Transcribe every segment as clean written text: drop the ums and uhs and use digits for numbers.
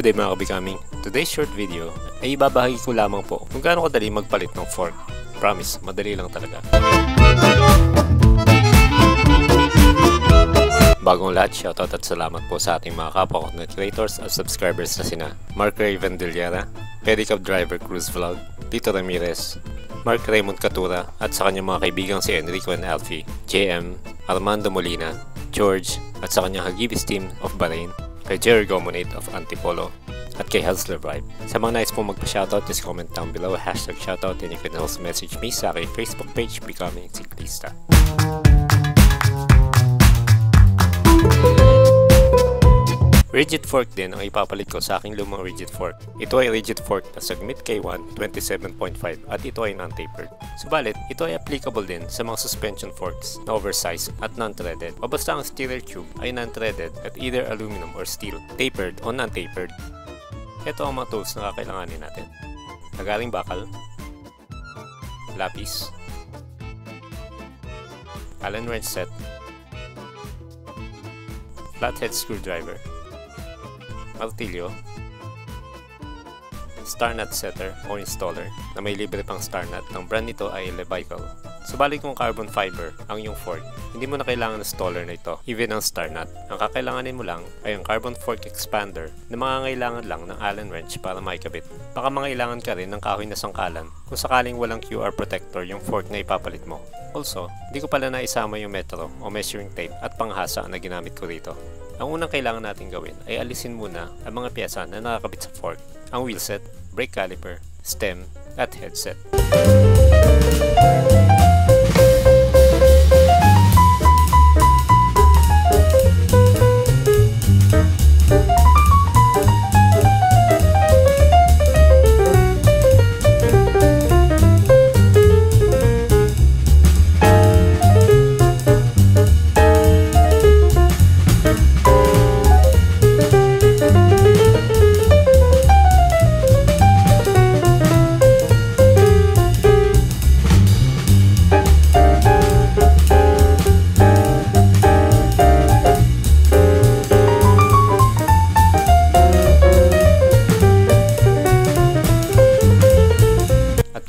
Good day mga kabikami. Today's short video ay ibabahagi ko lamang po kung gaano kadali magpalit ng fork. Promise, madali lang talaga. Bagong lahat, shoutout at salamat po sa ating mga kapwa content creators at subscribers na sina Mark Raven Deliera, Pedicab Driver Cruise Vlog, Tito Ramirez, Mark Raymond Catura at sa kanyang mga kaibigang si Enrico and Alfie, JM, Armando Molina, George at sa kanyang Hagibis team of Bahrain, kay Jerry Gomonate of Antipolo, at kay Hustler Vibe. Sa mga nais po magpa-shoutout, just comment down below, #shoutout, and you can also message me sa aking Facebook page, Becoming Ciclista. Rigid fork din ang ipapalit ko sa aking lumang rigid fork. Ito ay rigid fork na Submit K1 27.5 at ito ay non-tapered. Subalit, ito ay applicable din sa mga suspension forks na oversized at non-threaded o basta ang steerer tube ay non-threaded at either aluminum or steel, tapered o non-tapered. Ito ang mga tools na kakailanganin natin. Lagaring bakal, lapis, Allen wrench set, flathead screwdriver, martilyo, star nut setter o installer na may libre pang star nut. Ang brand nito ay Levical. Subalit kung carbon fiber ang iyong fork, hindi mo na kailangan ng installer na ito, even ang star nut. Ang kakailanganin mo lang ay ang carbon fork expander na mangangailangan lang ng Allen wrench para maikabit. Baka mangailangan ka rin ng kahoy na sangkalan kung sakaling walang QR protector yung fork na ipapalit mo. Also, hindi ko pala naisama yung metro o measuring tape at panghasa na ginamit ko rito. Ang unang kailangan natin gawin ay alisin muna ang mga piyesa na nakakabit sa fork, ang wheel set, brake caliper, stem, at headset.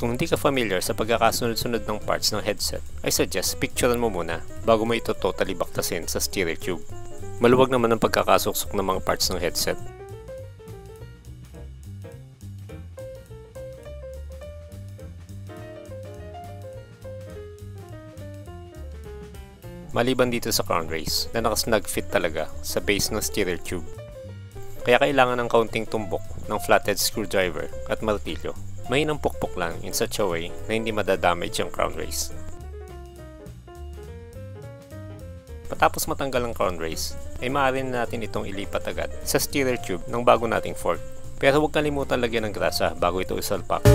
Kung hindi ka familiar sa pagkakasunod-sunod ng parts ng headset, I suggest picturean mo muna bago mo ito totally baktasin sa steerer tube. Maluwag naman ang pagkakasuksok ng mga parts ng headset. Maliban dito sa crown race na nakasnug fit talaga sa base ng steerer tube, kaya kailangan ng kaunting tumbok ng flathead screwdriver at martilyo. Mahinang pukpok lang in such a way na hindi madadamage ang crown race. Patapos matanggal ang crown race, ay maaari na natin itong ilipat agad sa steerer tube ng bago nating fork. Pero huwag kalimutan lagyan ng grasa bago ito isalpak.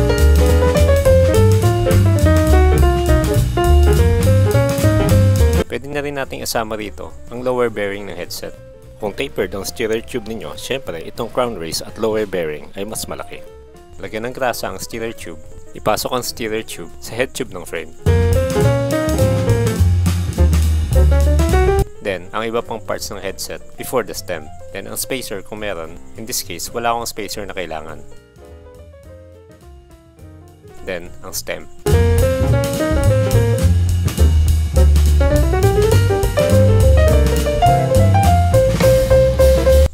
Pwede na rin nating isama rito ang lower bearing ng headset. Kung tapered ang steerer tube ninyo, syempre itong crown race at lower bearing ay mas malaki. Lagyan ng grasa ang steerer tube, ipasok ang steerer tube sa head tube ng frame. Then, ang iba pang parts ng headset before the stem. Then, ang spacer kung meron. In this case, wala akong spacer na kailangan. Then, ang stem.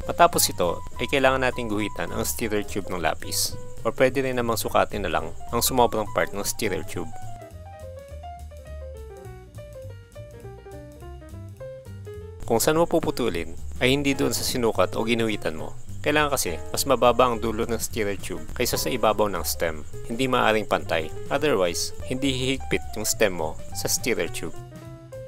Matapos ito, ay kailangan nating guhitan ang steerer tube ng lapis. O pwede rin namang sukatin na lang ang sumobrang part ng steerer tube. Kung saan mo puputulin, ay hindi doon sa sinukat o ginuhitan mo. Kailangan kasi mas mababa ang dulo ng steerer tube kaysa sa ibabaw ng stem. Hindi maaaring pantay. Otherwise, hindi hihigpit yung stem mo sa steerer tube.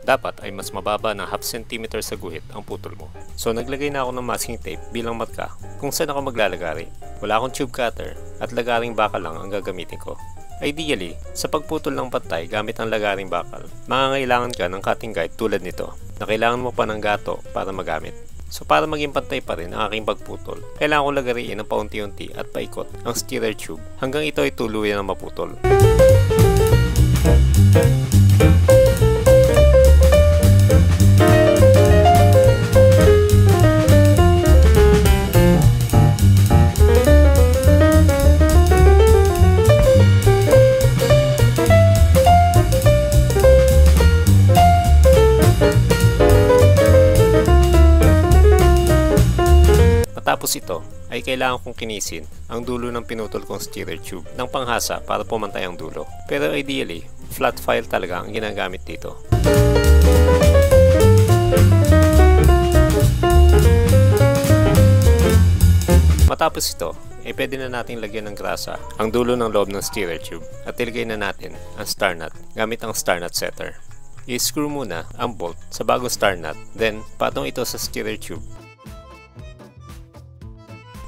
Dapat ay mas mababa ng 0.5 cm sa guhit ang putol mo. So naglagay na ako ng masking tape bilang marka kung saan ako maglalagari. Wala akong tube cutter at lagaring bakal lang ang gagamitin ko. Ideally, sa pagputol ng pantay gamit ang lagaring bakal, mangangailangan ka ng cutting guide tulad nito na kailangan mo pa ng gato para magamit. So para maging pantay pa rin ang aking pagputol, kailangan ko lagariin ng paunti-unti at paikot ang steerer tube hanggang ito ay tuluyan na maputol. Matapos ito, ay kailangan kong kinisin ang dulo ng pinutol kong steerer tube ng panghasa para pumantay ang dulo. Pero ideally, flat file talaga ang ginagamit dito. Matapos ito, ay pwede na natin lagyan ng grasa ang dulo ng loob ng steerer tube at ilagay na natin ang star nut gamit ang star nut setter. I-screw muna ang bolt sa bagong star nut, then patong ito sa steerer tube.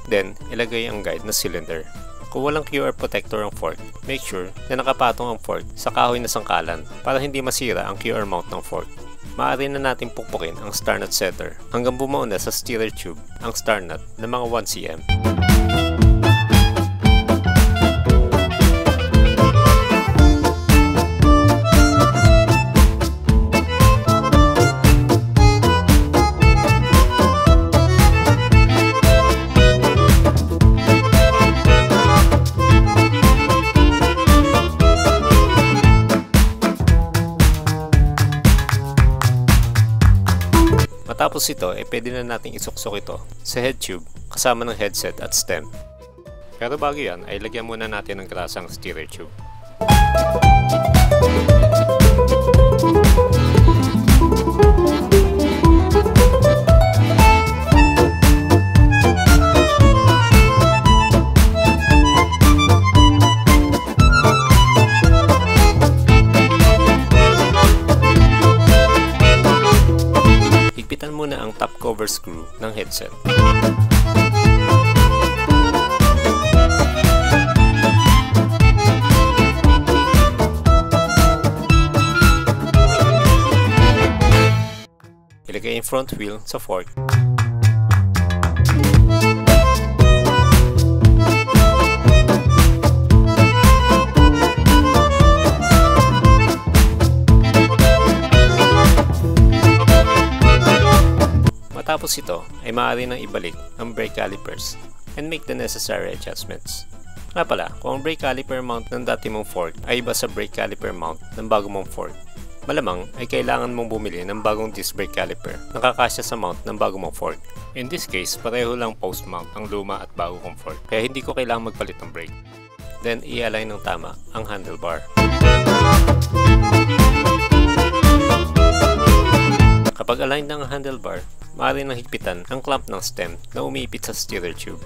Then, ilagay ang guide na cylinder. Kung walang QR protector ang fork, make sure na nakapatong ang fork sa kahoy na sangkalan para hindi masira ang QR mount ng fork. Maaari na natin pukpukin ang star nut setter hanggang bumuo na sa steerer tube ang star nut na mga 1 cm. Matapos ito, pwede na nating isuksok ito sa head tube kasama ng headset at stem. Pero bago yan, ay lagyan muna natin ng grasa ang steerer tube. Higpitan muna ang top cover screw ng headset. Ilagay yung front wheel sa fork. Matapos ito, ay maaari nang ibalik ang brake calipers and make the necessary adjustments. Nga pala, kung ang brake caliper mount ng dati mong fork ay iba sa brake caliper mount ng bago mong fork, malamang ay kailangan mong bumili ng bagong disc brake caliper na kakasya sa mount ng bago mong fork. In this case, pareho lang post mount ang luma at bago kong fork, kaya hindi ko kailangang magpalit ng brake. Then, i-align ng tama ang handlebar. Kapag aligned ng handlebar, maaari nang higpitan ang clamp ng stem na umiipit sa steerer tube.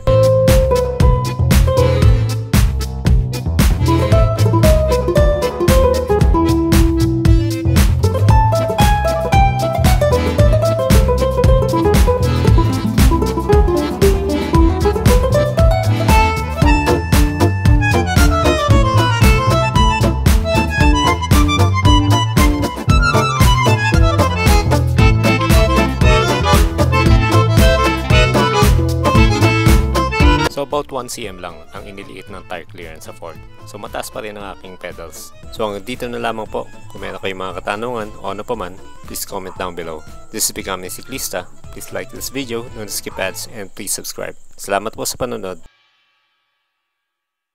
So about 1 cm lang ang iniliit ng tire clearance sa fork. So mataas pa rin ang aking pedals. So hanggang dito na lamang po. Kung meron kayong mga katanungan o ano pa man, please comment down below. This is Becoming Siklista. Please like this video, don't skip ads, and please subscribe. Salamat po sa panonood.